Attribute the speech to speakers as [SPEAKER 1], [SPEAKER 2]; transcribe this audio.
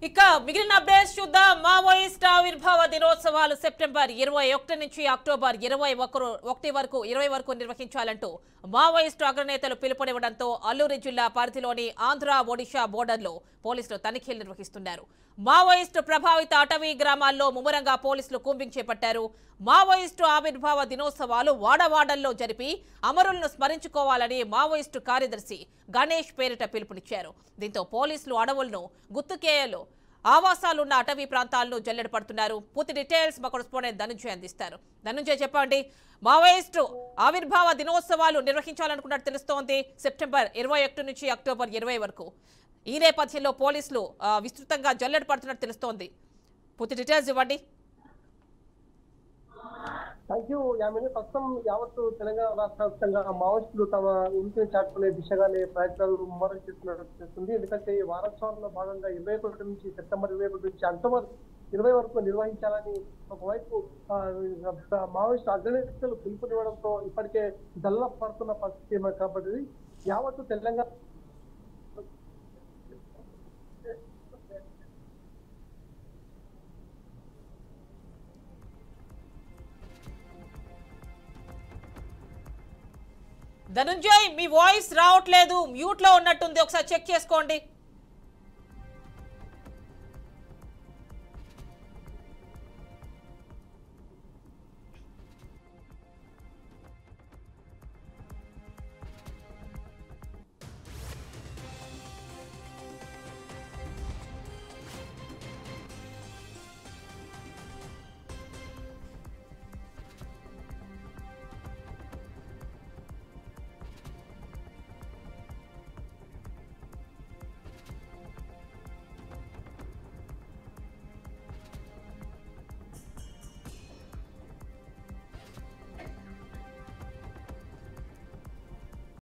[SPEAKER 1] ఇక మిగిలిన అప్డేట్స్ చూద్దాం. మావోయిస్ట్ ఆవిర్భావ దినోత్సవాలు సెప్టెంబర్ 21 నుంచి అక్టోబర్ 20 వరకు నిర్వహించాలంటూ మావోయిస్టు అగ్రనేతలు పిలుపునివ్వడంతో అల్లూరి జిల్లా పరిధిలోని ఆంధ్ర ఒడిషా బోర్డర్లో పోలీసులు తనిఖీలు నిర్వహిస్తున్నారు. మావోయిస్టు ప్రభావిత అటవీ గ్రామాల్లో ముమ్మరంగా పోలీసులు కూంబింగ్ చేపట్టారు. మావోయిస్టు ఆవిర్భావ దినోత్సవాలు వాడవాడల్లో జరిపి అమరులను స్మరించుకోవాలని మావోయిస్టు కార్యదర్శి గణేష్ పేరిట పిలుపునిచ్చారు. దీంతో పోలీసులు అడవులను గుర్తుకేయలు ఆవాసాలున్న అటవీ ప్రాంతాలను జల్లెడ పడుతున్నారు. పూర్తి డీటెయిల్స్ మా కరెస్పాండెంట్ ధనుంజయ్ అందిస్తారు. ధనుంజయ్ చెప్పండి, మావోయిస్టు ఆవిర్భావ దినోత్సవాలు నిర్వహించాలనుకున్నట్టు తెలుస్తోంది సెప్టెంబర్ 21 నుంచి అక్టోబర్ 20 వరకు. ఈ నేపథ్యంలో పోలీసులు విస్తృతంగా జల్లెడ పడుతున్నట్టు తెలుస్తోంది. పూర్తి డీటెయిల్స్ ఇవ్వండి.
[SPEAKER 2] Thank you Yamini. ప్రస్తుతం యావత్తు తెలంగాణ రాష్ట్ర వ్యాప్తంగా మావోయిస్టులు తమ ఉనికిని చాటుకునే దిశగానే ప్రయత్నాలు ముమ్మరం చేస్తున్నట్టు తెలుస్తుంది. ఎందుకంటే ఈ వారోత్సవాల్లో భాగంగా 21 నుంచి సెప్టెంబర్ 21 నుంచి అక్టోబర్ 20 వరకు నిర్వహించాలని ఒకవైపు మావోయిస్టు అగ్రనేతలు పిలుపునివ్వడంతో ఇప్పటికే దల్ల పడుతున్న పరిస్థితి కాబట్టి యావత్తు తెలంగాణ
[SPEAKER 1] ధనుంజయ్, మీ వాయిస్ రావట్లేదు, మ్యూట్ లో ఉన్నట్టుంది, ఒకసారి చెక్ చేసుకోండి.